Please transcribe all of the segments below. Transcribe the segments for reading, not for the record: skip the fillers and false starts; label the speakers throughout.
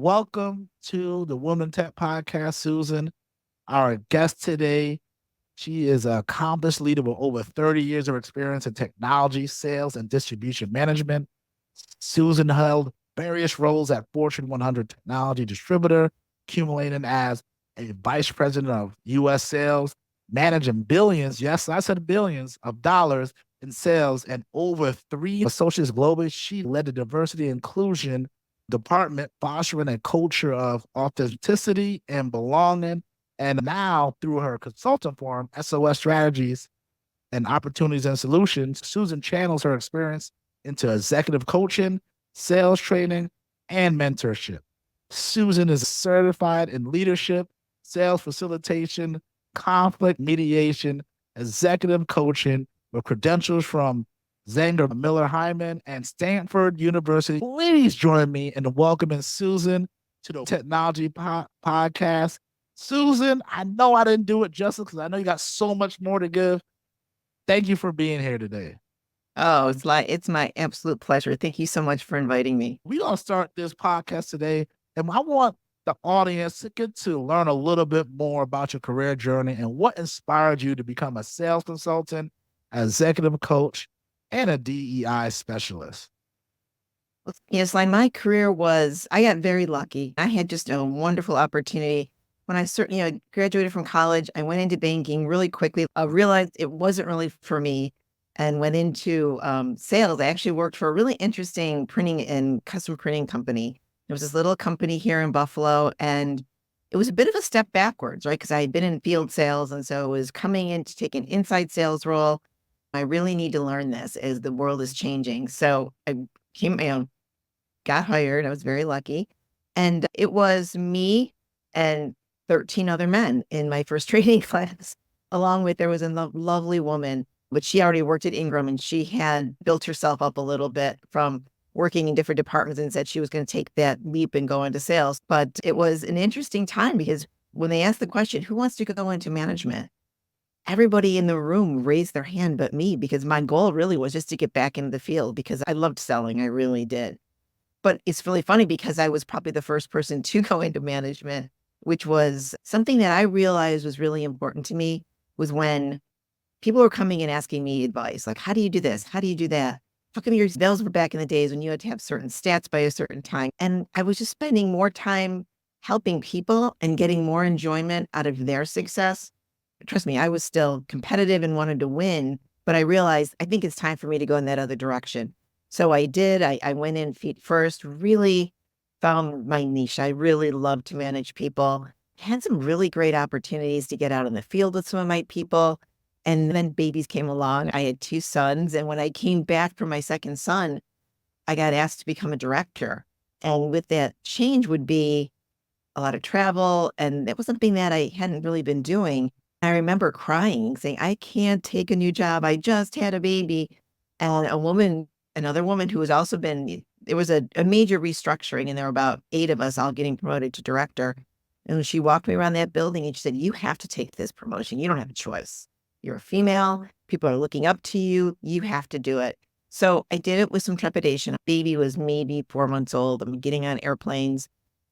Speaker 1: welcome to the Woman Tech Podcast, Susan. Our guest today, she is an accomplished leader with over 30 years of experience in technology, sales, and distribution management. Susan held various roles at Fortune 100 technology distributor, accumulating as a vice president of U.S. sales, managing billions, yes, I said billions of dollars in sales and over three associates globally. She led the diversity and inclusion department, fostering a culture of authenticity and belonging. And now, through her consulting firm, SOS Strategies and Opportunities and Solutions, Susan channels her experience into executive coaching, sales training, and mentorship. Susan is certified in leadership, sales facilitation, conflict mediation, executive coaching with credentials from Zanger Miller Hyman and Stanford University. Please join me in welcoming Susan to the Technology Podcast. Susan, I know I didn't do it justice because I know you got so much more to give. Thank you for being here today.
Speaker 2: Oh, it's my absolute pleasure. Thank you so much for inviting me.
Speaker 1: We're going to start this podcast today, and I want the audience to get to learn a little bit more about your career journey and what inspired you to become a sales consultant, an executive coach, and a DEI specialist.
Speaker 2: Yes, like my career I got very lucky. I had just a wonderful opportunity. When I certainly graduated from college, I went into banking really quickly. I realized it wasn't really for me and went into sales. I actually worked for a really interesting printing and custom printing company. There was this little company here in Buffalo, and it was a bit of a step backwards, right? Because I had been in field sales, and so it was coming in to take an inside sales role. I really need to learn this as the world is changing. So I got hired. I was very lucky. And it was me and 13 other men in my first training class, along with there was a lovely woman, but she already worked at Ingram and she had built herself up a little bit from working in different departments and said she was going to take that leap and go into sales. But it was an interesting time because when they asked the question, who wants to go into management? Everybody in the room raised their hand but me, because my goal really was just to get back into the field because I loved selling. I really did. But it's really funny because I was probably the first person to go into management, which was something that I realized was really important to me, was when people were coming and asking me advice, like, how do you do this? How do you do that? How come those were back in the days when you had to have certain stats by a certain time? And I was just spending more time helping people and getting more enjoyment out of their success. Trust me, I was still competitive and wanted to win, but I realized I think it's time for me to go in that other direction. So I did. I went in feet first, really found my niche. I really loved to manage people. Had some really great opportunities to get out in the field with some of my people. And then babies came along. I had 2 sons. And when I came back for my second son, I got asked to become a director. And with that change would be a lot of travel. And that was something that I hadn't really been doing. I remember crying, saying, I can't take a new job. I just had a baby. And another woman who has also there was a major restructuring, and there were about 8 of us all getting promoted to director. And she walked me around that building and she said, you have to take this promotion. You don't have a choice. You're a female. People are looking up to you. You have to do it. So I did it with some trepidation. Baby was maybe 4 months old. I'm getting on airplanes.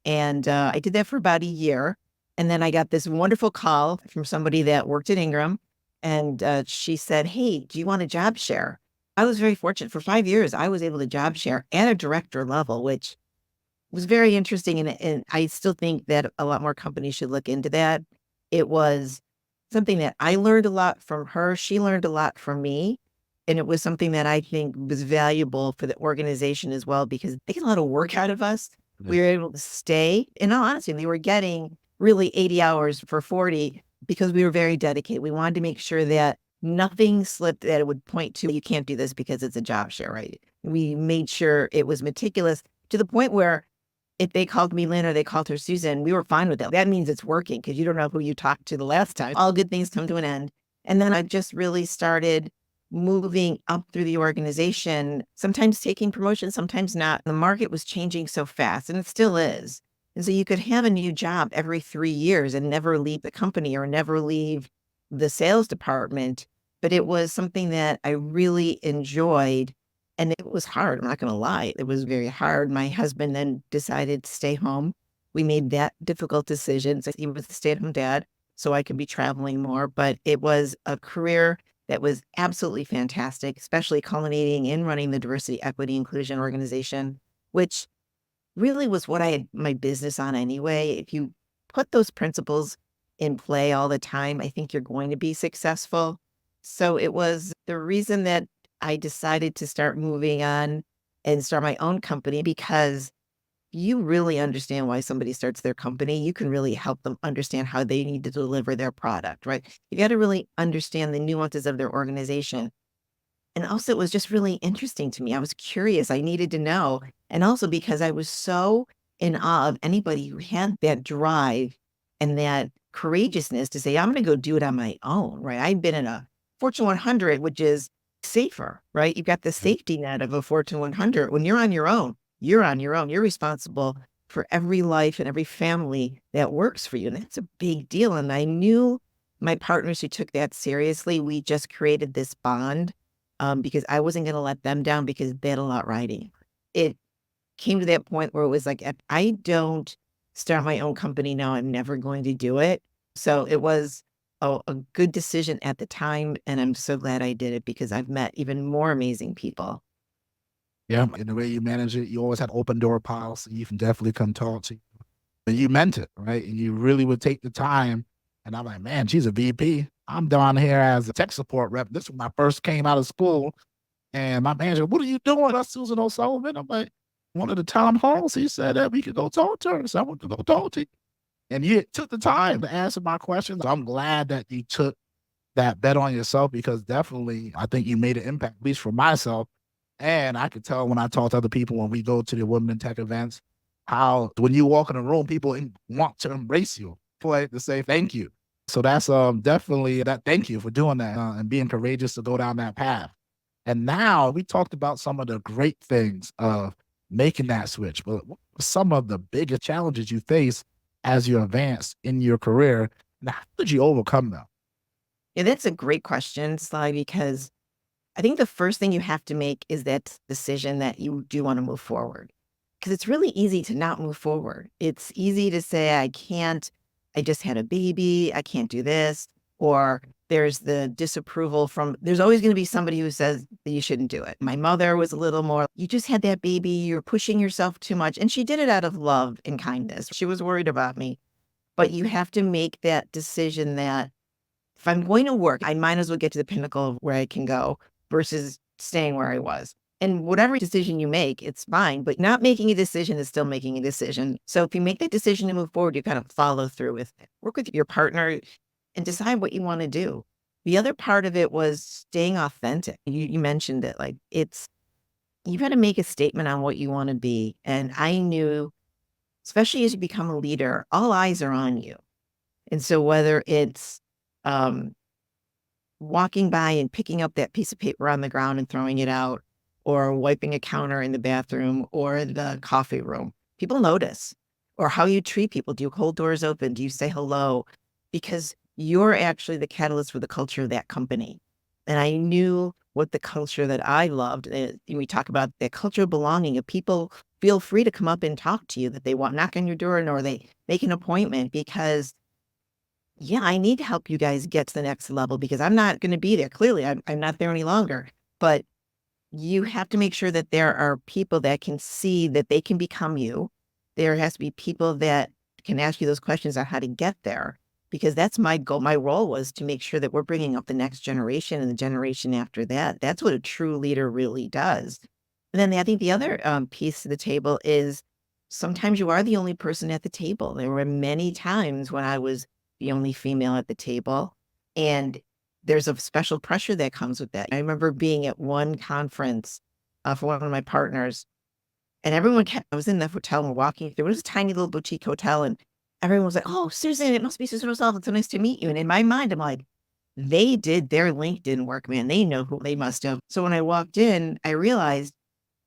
Speaker 2: And I did that for about a year. And then I got this wonderful call from somebody that worked at Ingram. And she said, hey, do you want a job share? I was very fortunate. For 5 years, I was able to job share at a director level, which was very interesting. And I still think that a lot more companies should look into that. It was something that I learned a lot from her. She learned a lot from me. And it was something that I think was valuable for the organization as well, because they get a lot of work out of us. We were able to stay. In all honesty, they were getting really 80 hours for 40 because we were very dedicated. We wanted to make sure that nothing slipped that it would point to, you can't do this because it's a job share, right? We made sure it was meticulous to the point where if they called me Lynn or they called her Susan, we were fine with that. That means it's working because you don't know who you talked to the last time. All good things come to an end. And then I just really started moving up through the organization, sometimes taking promotions, sometimes not. The market was changing so fast, and it still is. And so you could have a new job every 3 years and never leave the company or never leave the sales department. But it was something that I really enjoyed. And it was hard. I'm not going to lie. It was very hard. My husband then decided to stay home. we made that difficult decision. So he was a stay-at-home dad, so I could be traveling more. But it was a career that was absolutely fantastic, especially culminating in running the diversity, equity, inclusion organization, which really was what I had my business on anyway. If you put those principles in play all the time, I think you're going to be successful. So it was the reason that I decided to start moving on and start my own company, because you really understand why somebody starts their company. You can really help them understand how they need to deliver their product, right? You got to really understand the nuances of their organization. And also, it was just really interesting to me. I was curious. I needed to know. And also because I was so in awe of anybody who had that drive and that courageousness to say, I'm going to go do it on my own, right? I've been in a Fortune 100, which is safer, right? You've got the safety net of a Fortune 100. When you're on your own, you're on your own. You're responsible for every life and every family that works for you. And that's a big deal. And I knew my partners who took that seriously. We just created this bond because I wasn't going to let them down because they had a lot riding. It came to that point where it was like, if I don't start my own company now, I'm never going to do it. So it was a good decision at the time. And I'm so glad I did it because I've met even more amazing people.
Speaker 1: Yeah, and the way you manage it, you always had open door policy. You can definitely come talk to you. And you meant it, right? And you really would take the time. And I'm like, man, she's a VP. I'm down here as a tech support rep. This was when I first came out of school. And my manager, what are you doing? That's Susan O'Sullivan. I'm like, one of the town halls, he said that we could go talk to her. So I went to go talk to you. And you took the time to answer my questions. I'm glad that you took that bet on yourself, because definitely I think you made an impact, at least for myself. And I could tell when I talk to other people when we go to the Women in Tech events, how when you walk in a room, people want to embrace you, play to say thank you. So that's definitely that. Thank you for doing that and being courageous to go down that path. And now we talked about some of the great things of making that switch, but what were some of the biggest challenges you face as you advance in your career, and how did you overcome them?
Speaker 2: Yeah, that's a great question, Sly, because I think the first thing you have to make is that decision that you do want to move forward. Because it's really easy to not move forward. It's easy to say, I can't, I just had a baby, I can't do this. Or there's the disapproval from, there's always going to be somebody who says that you shouldn't do it. My mother was a little more, you just had that baby, you're pushing yourself too much. And she did it out of love and kindness. She was worried about me. But you have to make that decision that if I'm going to work, I might as well get to the pinnacle of where I can go versus staying where I was. And whatever decision you make, it's fine, but not making a decision is still making a decision. So if you make that decision to move forward, you kind of follow through with it. Work with your partner and decide what you want to do. The other part of it was staying authentic. You mentioned it, like you got to make a statement on what you want to be. And I knew, especially as you become a leader, all eyes are on you. And so whether it's um, walking by and picking up that piece of paper on the ground and throwing it out, or wiping a counter in the bathroom or the coffee room, people notice. Or how you treat people. Do you hold doors open? Do you say hello? Because you're actually the catalyst for the culture of that company. And I knew what the culture that I loved. We talk about that culture of belonging. If people feel free to come up and talk to you, that they want knock on your door, or they make an appointment, because yeah, I need to help you guys get to the next level because I'm not going to be there. Clearly, I'm not there any longer. But you have to make sure that there are people that can see that they can become you. There has to be people that can ask you those questions on how to get there, because that's my goal. My role was to make sure that we're bringing up the next generation and the generation after that. That's what a true leader really does. And then I think the other piece of the table is sometimes you are the only person at the table. There were many times when I was the only female at the table, and there's a special pressure that comes with that. I remember being at one conference for one of my partners, and I was in the hotel and we're walking through, it was a tiny little boutique hotel, and everyone was like, oh, Susan, it must be Susan herself. It's so nice to meet you. And in my mind, I'm like, they did their LinkedIn work, man. They know who they must have. So when I walked in, I realized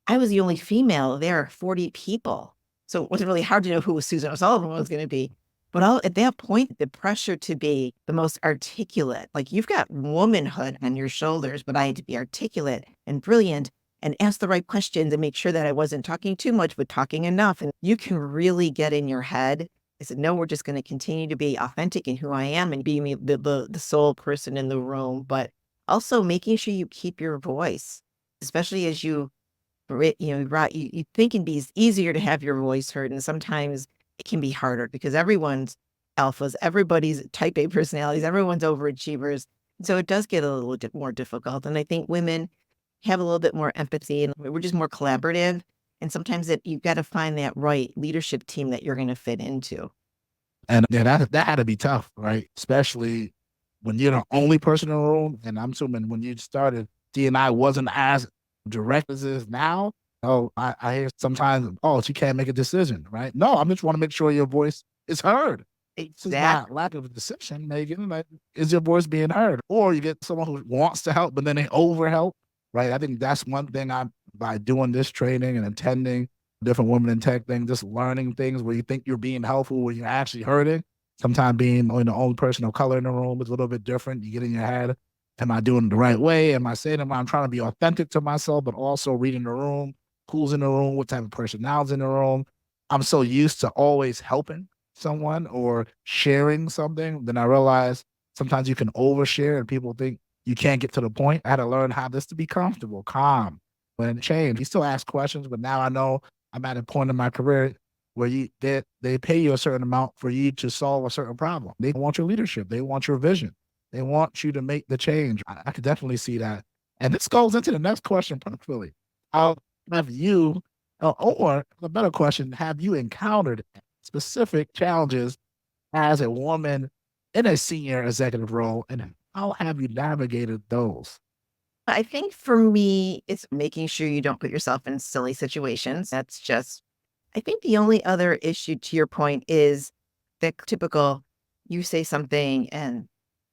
Speaker 2: I was the only female. There are 40 people. So it wasn't really hard to know who Susan O'Sullivan was going to be. But at that point, the pressure to be the most articulate, like you've got womanhood on your shoulders, but I had to be articulate and brilliant. and ask the right questions and make sure that I wasn't talking too much, but talking enough. And you can really get in your head. I said, no, we're just going to continue to be authentic in who I am and be me, the sole person in the room, but also making sure you keep your voice, especially as you think it'd be easier to have your voice heard. And sometimes it can be harder because everyone's alphas, everybody's type A personalities, everyone's overachievers. So it does get a little bit more difficult. And I think women have a little bit more empathy and we're just more collaborative. And sometimes you've got to find that right leadership team that you're going to fit into.
Speaker 1: And yeah, that had to be tough, right? Especially when you're the only person in the room. And I'm assuming when you started, D&I wasn't as direct as it is now. Oh, I hear sometimes, oh, she can't make a decision, right? No, I just want to make sure your voice is heard. This is not
Speaker 2: Exactly.
Speaker 1: lack of a decision making. Like, is your voice being heard? Or you get someone who wants to help, but then they over help, right? I think that's one thing by doing this training and attending different women in tech things, just learning things where you think you're being helpful, where you're actually hurting. Sometimes being the only person of color in the room is a little bit different. You get in your head, am I doing it the right way? Am I saying it? I'm trying to be authentic to myself, but also reading the room, who's in the room, what type of personality's in the room. I'm so used to always helping someone or sharing something, then I realized sometimes you can overshare and people think you can't get to the point. I had to learn how this to be comfortable, calm, when change. You still ask questions, but now I know I'm at a point in my career where they pay you a certain amount for you to solve a certain problem. They want your leadership. They want your vision. They want you to make the change. I could definitely see that. And this goes into the next question perfectly. How have you, or a better question, have you encountered specific challenges as a woman in a senior executive role, and how have you navigated those?
Speaker 2: I think for me, it's making sure you don't put yourself in silly situations. I think the only other issue to your point is the typical, you say something and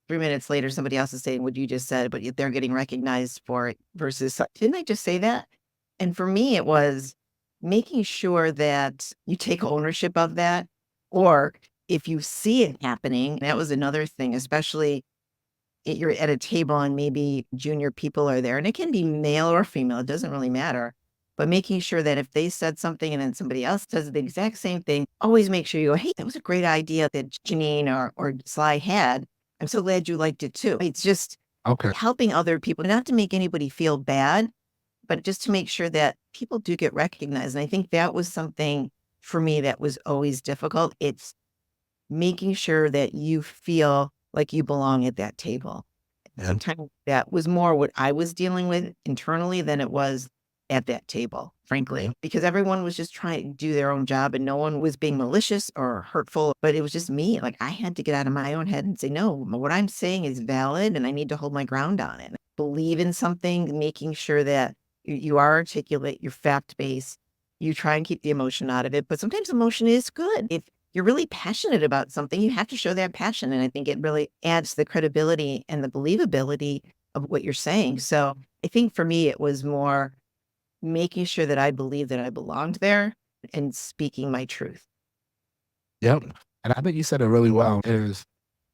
Speaker 2: 3 minutes later, somebody else is saying what you just said, but yet they're getting recognized for it versus, didn't I just say that? And for me, it was making sure that you take ownership of that. Or if you see it happening, that was another thing, especially you're at a table and maybe junior people are there, and it can be male or female, it doesn't really matter. But making sure that if they said something and then somebody else does the exact same thing, always make sure you go, hey, that was a great idea that Janine or Sly had. I'm so glad you liked it too. It's just
Speaker 1: Okay.
Speaker 2: helping other people, not to make anybody feel bad, but just to make sure that people do get recognized. And I think that was something for me that was always difficult. It's making sure that you feel like you belong at that table.
Speaker 1: Yeah.
Speaker 2: Sometimes that was more what I was dealing with internally than it was at that table, frankly, because everyone was just trying to do their own job and no one was being malicious or hurtful, but it was just me. Like I had to get out of my own head and say, no, what I'm saying is valid and I need to hold my ground on it. Believe in something, making sure that you are articulate, you're fact based, you try and keep the emotion out of it. But sometimes emotion is good. If you're really passionate about something, you have to show that passion. And I think it really adds the credibility and the believability of what you're saying. So I think for me, it was more making sure that I believed that I belonged there and speaking my truth.
Speaker 1: Yep. And I think you said it really well is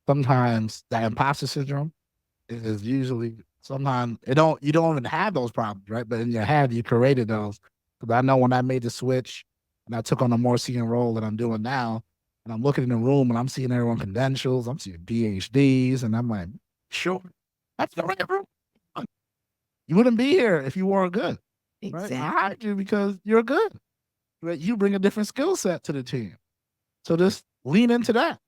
Speaker 1: sometimes that imposter syndrome is usually sometimes you don't even have those problems, right? But in your head, you created those. Because I know when I made the switch and I took on a more senior role that I'm doing now, and I'm looking in the room and I'm seeing everyone credentials, I'm seeing PhDs, and I'm like, sure, that's the right room. You wouldn't be here if you weren't good, right? I
Speaker 2: Exactly.
Speaker 1: hired you because you're good, right? You bring a different skill set to the team. So just lean into that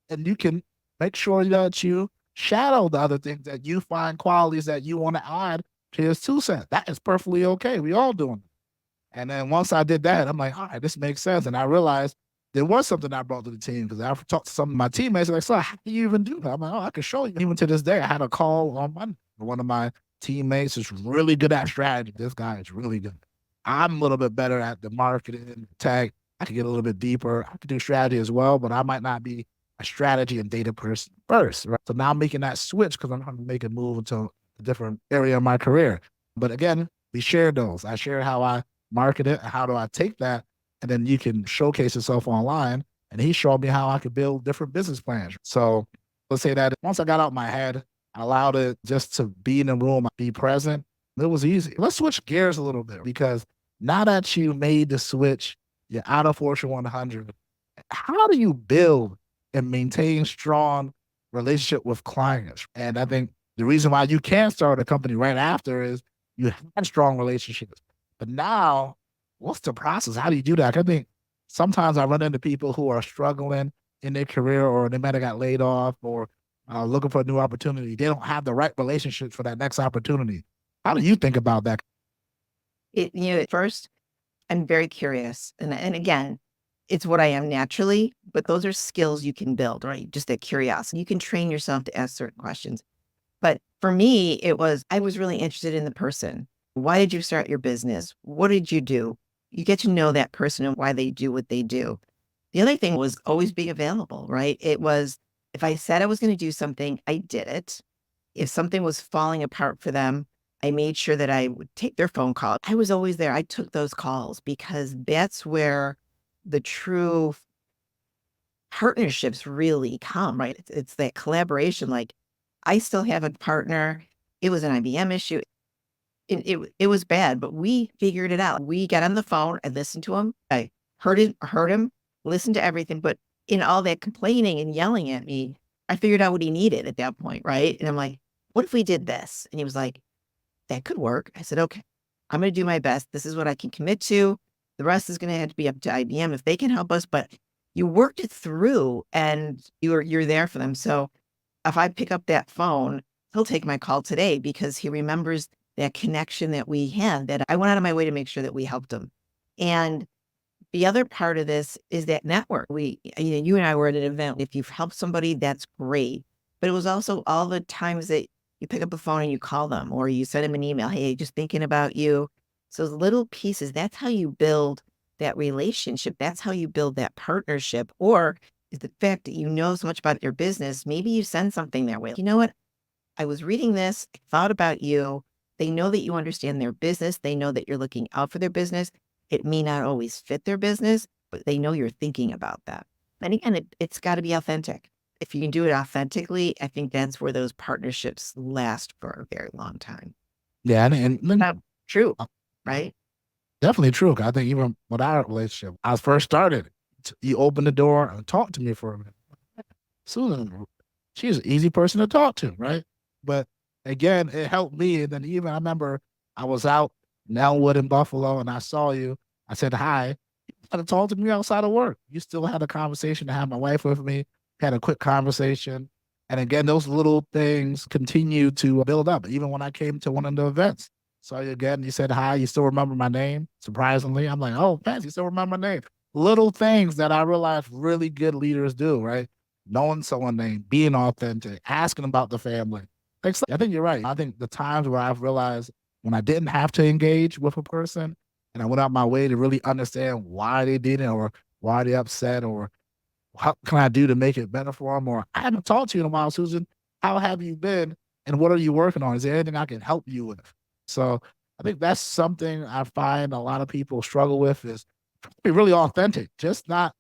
Speaker 1: and you can make sure that you shadow the other things that you find qualities that you want to add to his 2 cents. That is perfectly okay. We all doing it. And then once I did that, I'm like, all right, this makes sense. And I realized there was something I brought to the team because I talked to some of my teammates like, so how do you even do that? I'm like, oh, I can show you. Even to this day, I had a call on Monday. One of my teammates is really good at strategy. This guy is really good. I'm a little bit better at the marketing tag. I could get a little bit deeper. I could do strategy as well, but I might not be a strategy and data person first, right? So now I'm making that switch because I'm trying to make a move into a different area of my career. But again, we share those. I share how I market it, how do I take that, and then you can showcase yourself online. And he showed me how I could build different business plans. So let's say that once I got out my head, I allowed it just to be in the room, be present, It was easy. Let's switch gears a little bit because now that you made the switch, you're out of Fortune 100. How do you build and maintain strong relationship with clients? And I think the reason why you can start a company right after is you had strong relationships. But now, what's the process? How do you do that? I think sometimes I run into people who are struggling in their career or they might have got laid off or looking for a new opportunity. They don't have the right relationships for that next opportunity. How do you think about that?
Speaker 2: At first, I'm very curious. And again, it's what I am naturally, but those are skills you can build, right? Just that curiosity. You can train yourself to ask certain questions. But for me, I was really interested in the person. Why did you start your business? What did you do? You get to know that person and why they do what they do. The other thing was always being available, right? It was, if I said I was going to do something, I did it. If something was falling apart for them, I made sure that I would take their phone call. I was always there. I took those calls because that's where the true partnerships really come, right? It's that collaboration. Like, I still have a partner. It was an IBM issue. It was bad, but we figured it out. We got on the phone. I listened to him. I heard him, listened to everything. But in all that complaining and yelling at me, I figured out what he needed at that point, right? And I'm like, what if we did this? And he was like, that could work. I said, okay, I'm going to do my best. This is what I can commit to. The rest is going to have to be up to IBM if they can help us. But you worked it through and you're there for them. So if I pick up that phone, he'll take my call today because he remembers that connection that we had, that I went out of my way to make sure that we helped him. And the other part of this is that network. You and I were at an event. If you've helped somebody, that's great. But it was also all the times that you pick up the phone and you call them or you send them an email. Hey, just thinking about you. So those little pieces, that's how you build that relationship. That's how you build that partnership. Or is the fact that you know so much about your business, maybe you send something their way. You know what? I was reading this, I thought about you. They know that you understand their business. They know that you're looking out for their business. It may not always fit their business, but they know you're thinking about that. And again, it's got to be authentic. If you can do it authentically, I think that's where those partnerships last for a very long time.
Speaker 1: Yeah, and
Speaker 2: True, right?
Speaker 1: definitely true. 'Cause I think even with our relationship, I first started, you opened the door and talked to me for a minute. Susan, she's an easy person to talk to, right? But again, it helped me. And then even I remember I was out in Elwood in Buffalo and I saw you. I said hi. You had to talk to me outside of work. You still had a conversation to have my wife with me, had a quick conversation. And again, those little things continue to build up. Even when I came to one of the events, saw you again, you said hi, you still remember my name, surprisingly. I'm like, oh, Pence, you still remember my name. Little things that I realized really good leaders do, right? Knowing someone's name, being authentic, asking about the family. I think you're right. I think the times where I've realized when I didn't have to engage with a person and I went out my way to really understand why they did it or why they upset or what can I do to make it better for them? Or I haven't talked to you in a while, Susan. How have you been? And what are you working on? Is there anything I can help you with? So I think that's something I find a lot of people struggle with is be really authentic, just not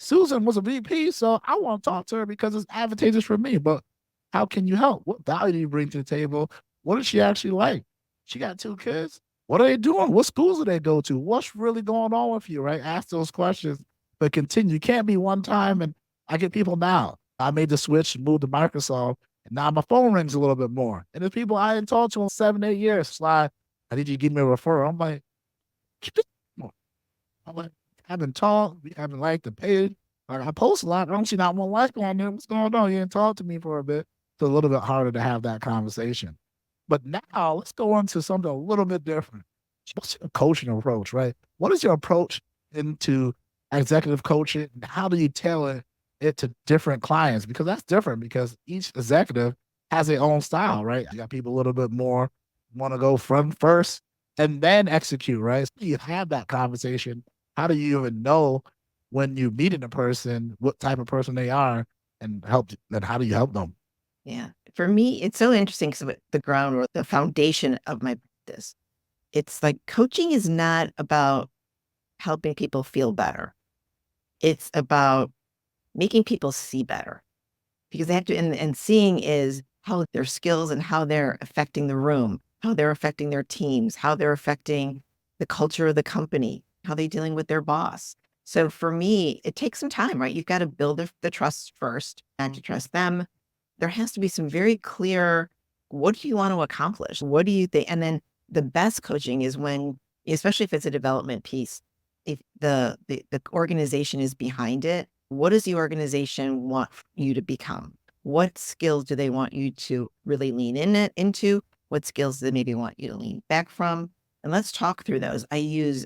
Speaker 1: Susan was a VP, so I want to talk to her because it's advantageous for me. But how can you help? What value do you bring to the table? What is she actually like? She got two kids. What are they doing? What schools do they go to? What's really going on with you, right? Ask those questions, but continue. You can't be one time. And I get people now. I made the switch, moved to Microsoft, and now my phone rings a little bit more. And there's people I hadn't talked to in 7, 8 years. Sly, I need you to give me a referral. I'm like, I'm like, haven't talked, we haven't liked the page. Like I post a lot. I don't see not one like on there. What's going on? You didn't talk to me for a bit. It's a little bit harder to have that conversation. But now let's go on to something a little bit different. What's your coaching approach, right? What is your approach into executive coaching? And how do you tailor it to different clients? Because that's different because each executive has their own style, right? You got people a little bit more want to go from first and then execute, right? So you have that conversation. How do you even know when you're meeting a person, what type of person they are and how do you help them?
Speaker 2: Yeah. For me, it's so interesting because the ground or the foundation of my practice, it's like coaching is not about helping people feel better. It's about making people see better because they have to, and seeing is how their skills and how they're affecting the room. how they're affecting their teams, how they're affecting the culture of the company, how they're dealing with their boss. So for me, it takes some time, right? You've got to build the trust first and to trust them. There has to be some very clear, what do you want to accomplish? What do you think? And then the best coaching is when, especially if it's a development piece, if the organization is behind it, what does the organization want you to become? What skills do they want you to really lean into? What skills do they maybe want you to lean back from? And let's talk through those. I use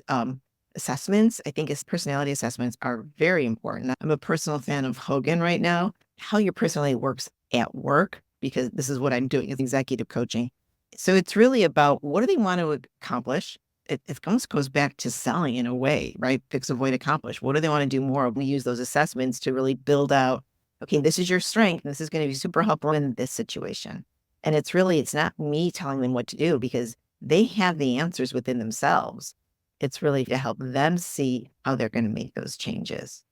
Speaker 2: assessments. I think personality assessments are very important. I'm a personal fan of Hogan right now. How your personality works at work, because this is what I'm doing is executive coaching. So it's really about, what do they want to accomplish? It almost goes back to selling in a way, right? Fix, avoid, accomplish. What do they want to do more of? We use those assessments to really build out, okay, this is your strength. And this is going to be super helpful in this situation. And it's not me telling them what to do, because they have the answers within themselves. It's really to help them see how they're going to make those changes.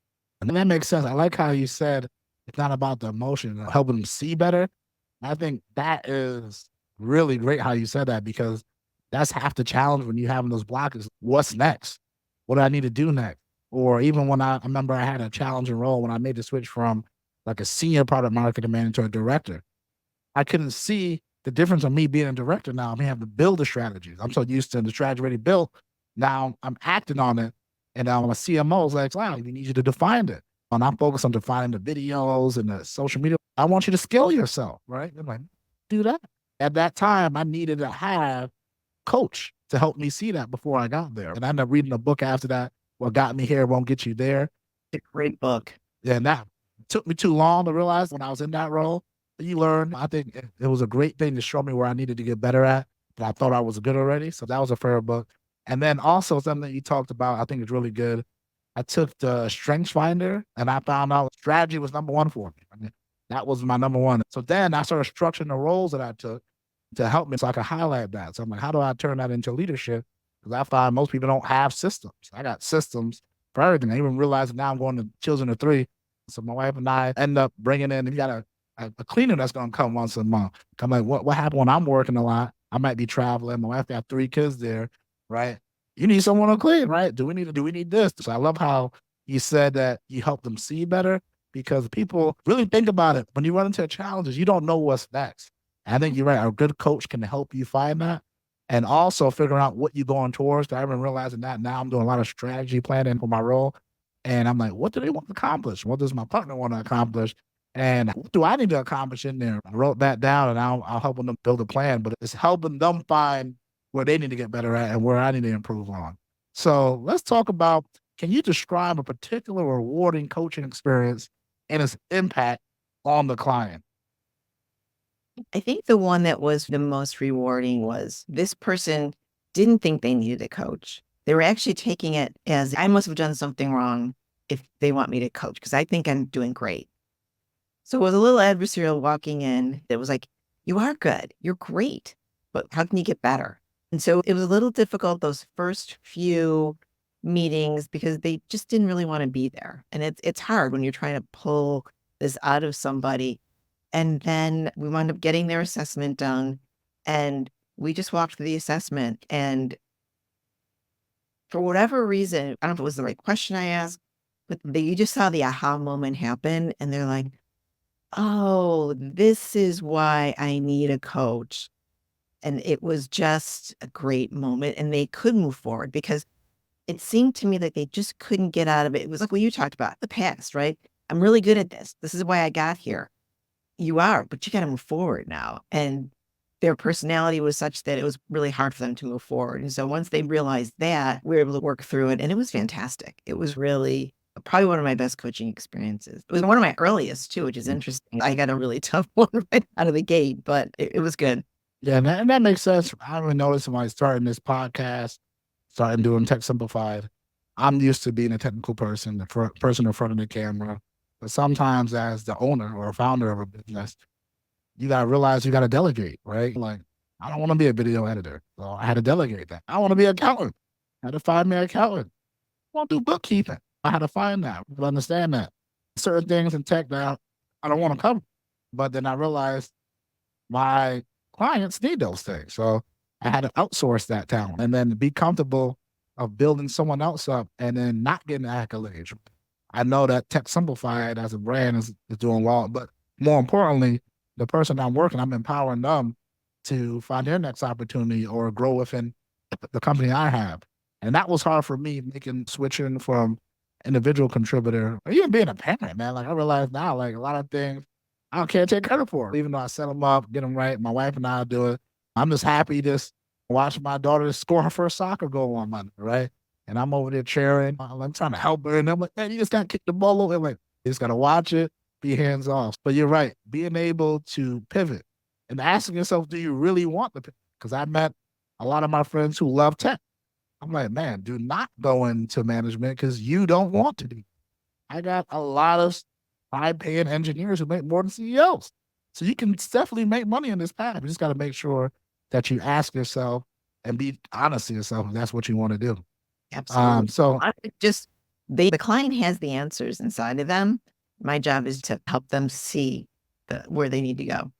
Speaker 1: And that makes sense. I like how you said it's not about the emotion, helping them see better. I think that is really great how you said that, because that's half the challenge when you're having those blockers. What's next? What do I need to do next? Or even when I remember I had a challenging role when I made the switch from like a senior product marketing manager to a director. I couldn't see the difference of me being a director now. I'm having to build the strategies. I'm so used to the strategy already built. Now I'm acting on it. And now my CMO is like, wow, we need you to define it. And I'm focused on defining the videos and the social media. I want you to scale yourself, right? I'm like, do that. At that time, I needed to have a coach to help me see that before I got there. And I ended up reading a book after that. What got me here won't get you there.
Speaker 2: It's a great book.
Speaker 1: And that took me too long to realize when I was in that role. You learn. I think it was a great thing to show me where I needed to get better at, but I thought I was good already. So that was a fair book. And then also something that you talked about, I think is really good. I took the Strengths Finder and I found out strategy was number one for me. I mean, that was my number one. So then I started structuring the roles that I took to help me so I could highlight that. So I'm like, how do I turn that into leadership? Because I find most people don't have systems. I got systems for everything. I even realized now I'm going to children of three. So my wife and I end up bringing in, you got a cleaner that's going to come once a month. I'm like, what happened when I'm working a lot? I might be traveling. My wife got 3 kids there, right? You need someone to clean, right? Do we need this? So I love how you said that you help them see better, because people really think about it. When you run into challenges, you don't know what's next. And I think you're right. A good coach can help you find that, and also figure out what you're going towards. I haven't realizing that now. I'm doing a lot of strategy planning for my role. And I'm like, what do they want to accomplish? What does my partner want to accomplish? And what do I need to accomplish in there? I wrote that down, and I'll help them build a plan, but it's helping them find where they need to get better at and where I need to improve on. So let's talk about, can you describe a particular rewarding coaching experience and its impact on the client?
Speaker 2: I think the one that was the most rewarding was, this person didn't think they needed a coach. They were actually taking it as, I must have done something wrong if they want me to coach, because I think I'm doing great. So it was a little adversarial walking in. It was like, you are good. You're great. But how can you get better? And so it was a little difficult those first few meetings, because they just didn't really want to be there. And it's hard when you're trying to pull this out of somebody. And then we wound up getting their assessment done, and we just walked through the assessment. And for whatever reason, I don't know if it was the right question I asked, but you just saw the aha moment happen. And they're like, oh, this is why I need a coach. And it was just a great moment. And they could move forward, because it seemed to me that they just couldn't get out of it. It was like what you talked about, the past, right? I'm really good at this. This is why I got here. You are, but you got to move forward now. And their personality was such that it was really hard for them to move forward. And so once they realized that, we were able to work through it. And it was fantastic. It was really probably one of my best coaching experiences. It was one of my earliest too, which is interesting. I got a really tough one right out of the gate, but it was good.
Speaker 1: Yeah, and that makes sense. I even noticed when I started this podcast, started doing Tech Simplified, I'm used to being a technical person, the person in front of the camera. But sometimes as the owner or founder of a business, you got to realize you got to delegate, right? Like, I don't want to be a video editor. So I had to delegate that. I want to be an accountant. I had to find me an accountant. I want to do bookkeeping. I had to find that, to understand that. Certain things in tech that I don't want to cover. But then I realized my clients need those things. So I had to outsource that talent and then be comfortable of building someone else up and then not getting accolades. I know that Tech Simplified as a brand is doing well, but more importantly, the person I'm working, I'm empowering them to find their next opportunity or grow within the company I have. And that was hard for me, making switching from individual contributor or even being a parent, man. Like I realize now, like a lot of things I can't take credit for, even though I set them up, get them right. My wife and I do it. I'm just happy just watching my daughter score her first soccer goal on Monday, right? And I'm over there cheering. I'm trying to help her. And I'm like, man, you just got to kick the ball over. Like, you just got to watch it, be hands off. But you're right. Being able to pivot and asking yourself, do you really want the pivot? Because I met a lot of my friends who love tech. I'm like, man, do not go into management because you don't want to do. I got a lot of high paying engineers who make more than CEOs. So you can definitely make money in this path. You just got to make sure that you ask yourself and be honest to yourself if that's what you want to do.
Speaker 2: Absolutely.
Speaker 1: So
Speaker 2: Just the client has the answers inside of them. My job is to help them see where they need to go.